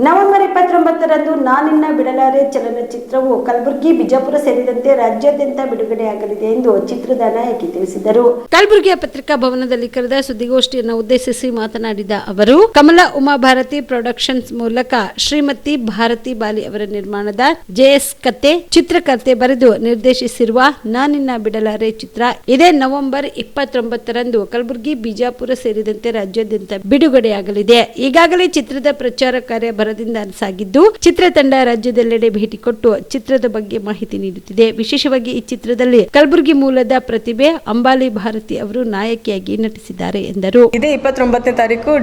November 29ರಂದು ನಾನಿನ್ನ ಬಿಡಲಾರೆ ಚಲನಚಿತ್ರವು ಕಲಬುರಗಿ, ಬಿಜಾಪುರ ಸೇರಿದಂತೆ ರಾಜ್ಯಾದ್ಯಂತ ಬಿಡುಗಡೆಯಾಗಲಿದೆ ಎಂದು ಚಿತ್ರದ ನಾಯಕಿ ತಿಳಿಸಿದರು. ಕಲಬುರಗಿಯ ಪತ್ರಿಕಾ ಭವನದಲ್ಲಿ ಕರೆದ ಸುದ್ದಿಗೋಷ್ಠಿಯನ್ನು ಉದ್ದೇಶಿಸಿ ಮಾತನಾಡಿದ ಅವರು, ಕಮಲಾ ಉಮಾ ಭಾರತಿ ಪ್ರೊಡಕ್ಷನ್ಸ್ ಮೂಲಕ ಶ್ರೀಮತಿ ಭಾರತಿ ಬಾಲಿ ಅವರ ನಿರ್ಮಾಣದ ಜೆಎಸ್ ಕತೆ ಚಿತ್ರಕಥೆ ಬರೆದು ನಿರ್ದೇಶಿಸಿರುವ ನಾನಿನ್ನ ಬಿಡಲಾರೆ ಚಿತ್ರ ಇದೇ ನವೆಂಬರ್ 29ರಂದು ಕಲಬುರಗಿ, ಬಿಜಾಪುರ ಸೇರಿದಂತೆ ರಾಜ್ಯಾದ್ಯಂತ ಬಿಡುಗಡೆಯಾಗಲಿದೆ. ಈಗಾಗಲೇ ಚಿತ್ರದ ಪ್ರಚಾರ ಕಾರ್ಯ ಭರದಿಂದ ಸಾಗಿದ್ದು, ಚಿತ್ರತಂಡ ರಾಜ್ಯದೆಲ್ಲೆಡೆ ಭೇಟಿ ಕೊಟ್ಟು ಚಿತ್ರದ ಬಗ್ಗೆ ಮಾಹಿತಿ ನೀಡುತ್ತಿದೆ. ವಿಶೇಷವಾಗಿ ಈ ಚಿತ್ರದಲ್ಲಿ ಕಲಬುರಗಿ ಮೂಲದ ಪ್ರತಿಭೆ ಅಂಬಾಲಿ ಭಾರತಿ ಅವರು ನಾಯಕಿಯಾಗಿ ನಟಿಸಿದ್ದಾರೆ ಎಂದರು. ಇದೇ 29ನೇ ತಾರೀಕು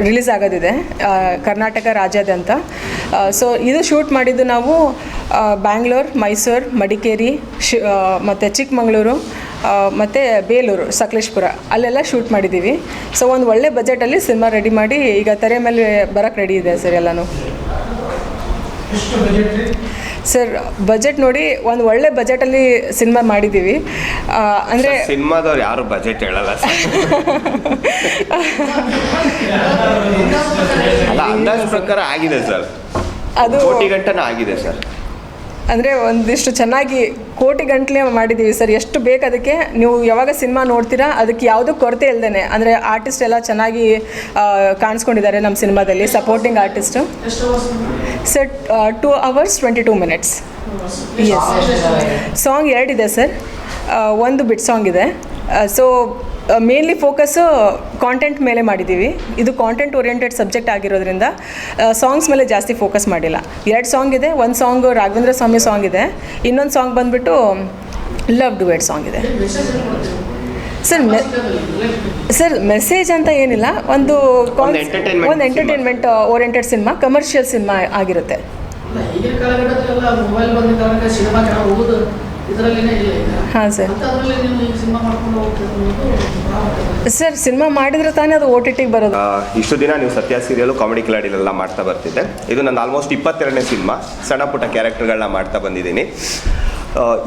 ರಿಲೀಸ್ ಆಗೋದಿದೆ ಕರ್ನಾಟಕ ರಾಜ್ಯಾದ್ಯಂತ. ಸೊ ಇದು ಶೂಟ್ ಮಾಡಿದ್ದು ನಾವು ಬ್ಯಾಂಗ್ಳೂರ್, ಮೈಸೂರು, ಮಡಿಕೇರಿ ಮತ್ತು ಚಿಕ್ಕಮಗಳೂರು ಮತ್ತು ಬೇಲೂರು, ಸಕಲೇಶ್ಪುರ ಅಲ್ಲೆಲ್ಲ ಶೂಟ್ ಮಾಡಿದ್ದೀವಿ. ಸೊ ಒಂದು ಒಳ್ಳೆ ಬಜೆಟಲ್ಲಿ ಸಿನಿಮಾ ರೆಡಿ ಮಾಡಿ ಈಗ ತೆರೆ ಮೇಲೆ ಬರೋಕ್ಕೆ ರೆಡಿ ಇದೆ ಸರ್ ಎಲ್ಲನೂ. ಸರ್ ಬಜೆಟ್ ನೋಡಿ, ಒಂದು ಒಳ್ಳೆ ಬಜೆಟಲ್ಲಿ ಸಿನಿಮಾ ಮಾಡಿದ್ದೀವಿ. ಅಂದರೆ ಸಿನಿಮಾದವ್ರು ಯಾರು ಬಜೆಟ್ ಹೇಳಲ್ಲ ಅಲ್ಲ, ಅಂದಾಜು ಪ್ರಕಾರ ಆಗಿದೆ ಸರ್, ಅದು ಕೋಟಿ ಗಂಟೆ ಆಗಿದೆ ಸರ್. ಅಂದರೆ ಒಂದಿಷ್ಟು ಚೆನ್ನಾಗಿ ಕೋಟಿ ಗಂಟಲೆ ಮಾಡಿದ್ದೀವಿ ಸರ್. ಎಷ್ಟು ಬೇಕು ಅದಕ್ಕೆ, ನೀವು ಯಾವಾಗ ಸಿನಿಮಾ ನೋಡ್ತೀರಾ ಅದಕ್ಕೆ ಯಾವುದೂ ಕೊರತೆ ಇಲ್ದೇ, ಅಂದರೆ ಆರ್ಟಿಸ್ಟ್ ಎಲ್ಲ ಚೆನ್ನಾಗಿ ಕಾಣಿಸ್ಕೊಂಡಿದ್ದಾರೆ ನಮ್ಮ ಸಿನಿಮಾದಲ್ಲಿ, supporting artist. Sir 2 hours 22 minutes. Yes, song 2 ಇದೆ ಸರ್, ಒಂದು ಬಿಟ್ ಸಾಂಗ್ ಇದೆ. ಸೊ ಮೇನ್ಲಿ ಫೋಕಸ್ಸು ಕಾಂಟೆಂಟ್ ಮೇಲೆ ಮಾಡಿದ್ದೀವಿ. ಇದು ಕಾಂಟೆಂಟ್ ಓರಿಯೆಂಟೆಡ್ ಸಬ್ಜೆಕ್ಟ್ ಆಗಿರೋದ್ರಿಂದ ಸಾಂಗ್ಸ್ ಮೇಲೆ ಜಾಸ್ತಿ ಫೋಕಸ್ ಮಾಡಿಲ್ಲ. 2 ಸಾಂಗ್ ಇದೆ. ಒಂದು ಸಾಂಗ್ ರಾಘವೇಂದ್ರ ಸ್ವಾಮಿ ಸಾಂಗ್ ಇದೆ, ಇನ್ನೊಂದು ಸಾಂಗ್ ಬಂದುಬಿಟ್ಟು ಲವ್ ಡುಯೆಟ್ ಸಾಂಗ್ ಇದೆ. ಸರ್ ಮೆಸೇಜ್ ಅಂತ ಏನಿಲ್ಲ, ಒಂದು entertainment oriented cinema, commercial cinema ಆಗಿರುತ್ತೆ. ಹಾಂ ಸರ್ ಸಿನಿಮಾ ಮಾಡಿದ್ರೆ ತಾನೇ ಅದು OTT ಬರೋದು. ಇಷ್ಟು ದಿನ ನೀವು ಸತ್ಯ ಸೀರಿಯಲ್, ಕಾಮಿಡಿ ಕಿಲಾಡಿಲೆಲ್ಲ ಮಾಡ್ತಾ ಬರ್ತಿದ್ದೆ. ಇದು ನನ್ನ ಆಲ್ಮೋಸ್ಟ್ 22ನೇ ಸಿನಿಮಾ. ಸಣ್ಣ ಪುಟ್ಟ ಕ್ಯಾರೆಕ್ಟರ್ಗಳನ್ನ ಮಾಡ್ತಾ ಬಂದಿದ್ದೀನಿ.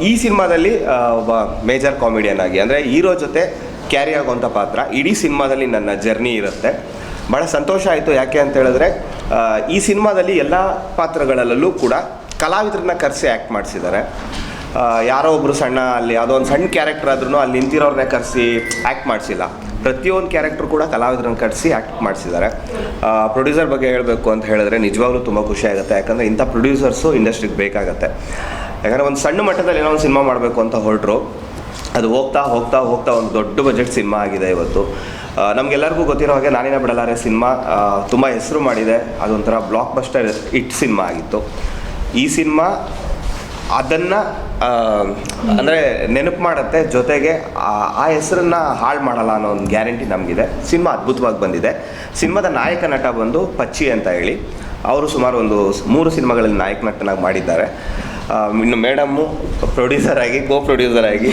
ಈ ಸಿನಿಮಾದಲ್ಲಿ ಒಬ್ಬ ಮೇಜರ್ ಕಾಮಿಡಿಯನ್ ಆಗಿ, ಅಂದರೆ ಹೀರೋ ಜೊತೆ ಕ್ಯಾರಿ ಆಗುವಂಥ ಪಾತ್ರ ಇಡೀ ಸಿನಿಮಾದಲ್ಲಿ ನನ್ನ ಜರ್ನಿ ಇರುತ್ತೆ. ಭಾಳ ಸಂತೋಷ ಆಯಿತು. ಯಾಕೆ ಅಂತ ಹೇಳಿದ್ರೆ ಈ ಸಿನಿಮಾದಲ್ಲಿ ಎಲ್ಲ ಪಾತ್ರಗಳಲ್ಲೂ ಕೂಡ ಕಲಾವಿದರನ್ನ ಕರೆಸಿ ಆ್ಯಕ್ಟ್ ಮಾಡಿಸಿದ್ದಾರೆ. ಯಾರೋ ಒಬ್ಬರು ಸಣ್ಣ, ಅಲ್ಲಿ ಯಾವುದೋ ಒಂದು ಸಣ್ಣ ಕ್ಯಾರೆಕ್ಟರ್ ಆದ್ರೂ ಅಲ್ಲಿ ನಿಂತಿರೋರನ್ನೇ ಕರೆಸಿ ಆ್ಯಕ್ಟ್ ಮಾಡಿಸಿಲ್ಲ. ಪ್ರತಿಯೊಂದು ಕ್ಯಾರೆಕ್ಟರ್ ಕೂಡ ಕಲಾವಿದರನ್ನ ಕರೆಸಿ ಆ್ಯಕ್ಟ್ ಮಾಡಿಸಿದ್ದಾರೆ. ಪ್ರೊಡ್ಯೂಸರ್ ಬಗ್ಗೆ ಹೇಳಬೇಕು ಅಂತ ಹೇಳಿದ್ರೆ ನಿಜವಾಗ್ಲೂ ತುಂಬ ಖುಷಿ ಆಗುತ್ತೆ. ಯಾಕಂದರೆ ಇಂಥ ಪ್ರೊಡ್ಯೂಸರ್ಸು ಇಂಡಸ್ಟ್ರಿಗೆ ಬೇಕಾಗತ್ತೆ. ಯಾಕಂದರೆ ಒಂದು ಸಣ್ಣ ಮಟ್ಟದಲ್ಲಿ ಏನೋ ಒಂದು ಸಿನಿಮಾ ಮಾಡಬೇಕು ಅಂತ ಹೊರಟರು, ಅದು ಹೋಗ್ತಾ ಹೋಗ್ತಾ ಹೋಗ್ತಾ ಒಂದು ದೊಡ್ಡ ಬಜೆಟ್ ಸಿನಿಮಾ ಆಗಿದೆ ಇವತ್ತು. ನಮಗೆಲ್ಲರಿಗೂ ಗೊತ್ತಿರೋ ಹಾಗೆ ನಾನಿನ್ನ ಬಿಡಲಾರೆ ಸಿನಿಮಾ ತುಂಬ ಹೆಸರು ಮಾಡಿದೆ. ಅದೊಂಥರ ಬ್ಲಾಕ್ ಬಸ್ಟರ್ ಹಿಟ್ ಸಿನಿಮಾ ಆಗಿತ್ತು. ಈ ಸಿನಿಮಾ ಅದನ್ನು ಅಂದರೆ ನೆನಪು ಮಾಡುತ್ತೆ, ಜೊತೆಗೆ ಆ ಹೆಸರನ್ನು ಹಾಳು ಮಾಡಲ್ಲ ಅನ್ನೋ ಒಂದು ಗ್ಯಾರಂಟಿ ನಮಗಿದೆ. ಸಿನಿಮಾ ಅದ್ಭುತವಾಗಿ ಬಂದಿದೆ. ಸಿನಿಮಾದ ನಾಯಕ ನಟ ಬಂದು ಪಚ್ಚಿ ಅಂತ ಹೇಳಿ, ಅವರು ಸುಮಾರು ಒಂದು 3 ಸಿನಿಮಾಗಳಲ್ಲಿ ನಾಯಕ ನಟನಾಗಿ ಮಾಡಿದ್ದಾರೆ. ಇನ್ನು ಮೇಡಮ್ಮು ಪ್ರೊಡ್ಯೂಸರ್ ಆಗಿ, ಕೋ ಪ್ರೊಡ್ಯೂಸರ್ ಆಗಿ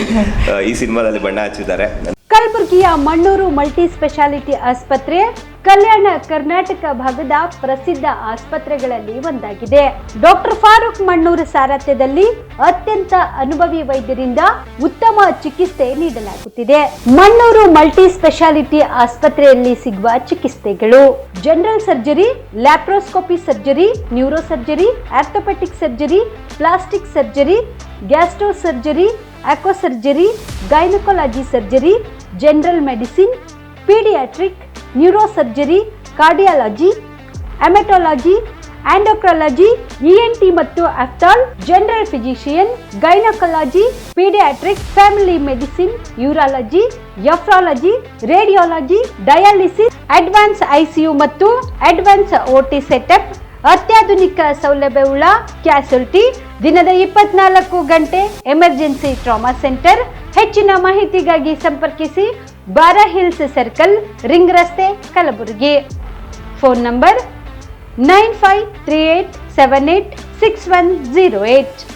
ಈ ಸಿನಿಮಾದಲ್ಲಿ ಬಣ್ಣ ಹಚ್ಚಿದ್ದಾರೆ. ಕಲಬುರಗಿಯ ಮಣ್ಣೂರು ಮಲ್ಟಿ ಸ್ಪೆಷಾಲಿಟಿ ಆಸ್ಪತ್ರೆ ಕಲ್ಯಾಣ ಕರ್ನಾಟಕ ಭಾಗದ ಪ್ರಸಿದ್ಧ ಆಸ್ಪತ್ರೆಗಳಲ್ಲಿ ಒಂದಾಗಿದೆ. ಡಾಕ್ಟರ್ ಫಾರೂಕ್ ಮಣ್ಣೂರು ಸಾರಥ್ಯದಲ್ಲಿ ಅತ್ಯಂತ ಅನುಭವಿ ವೈದ್ಯರಿಂದ ಉತ್ತಮ ಚಿಕಿತ್ಸೆ ನೀಡಲಾಗುತ್ತಿದೆ. ಮಣ್ಣೂರು ಮಲ್ಟಿ ಸ್ಪೆಷಾಲಿಟಿ ಆಸ್ಪತ್ರೆಯಲ್ಲಿ ಸಿಗುವ ಚಿಕಿತ್ಸೆಗಳು: general surgery, laparoscopy surgery, neuro surgery, orthopaedic surgery, plastic surgery, gastro surgery, aqua surgery, gynaecology surgery, general medicine, paediatric, neuro surgery, cardiology, haematology, endocrinology, ENT ಮತ್ತು ophthal, general physician, gynaecology, paediatric, family medicine, urology, nephrology, radiology, dialysis, advance ICU ಮತ್ತು advance OT setup, ಅತ್ಯಾಧುನಿಕ ಸೌಲಭ್ಯವುಳ್ಳ ಕ್ಯಾಸುಲಿಟಿ, ದಿನದ 24 ಗಂಟೆ emergency trauma centre. ಹೆಚ್ಚಿನ ಮಾಹಿತಿಗಾಗಿ ಸಂಪರ್ಕಿಸಿ ಬಾರಾ hills circle, ring ರಸ್ತೆ, ಕಲಬುರಗಿ. Phone number 9538786108.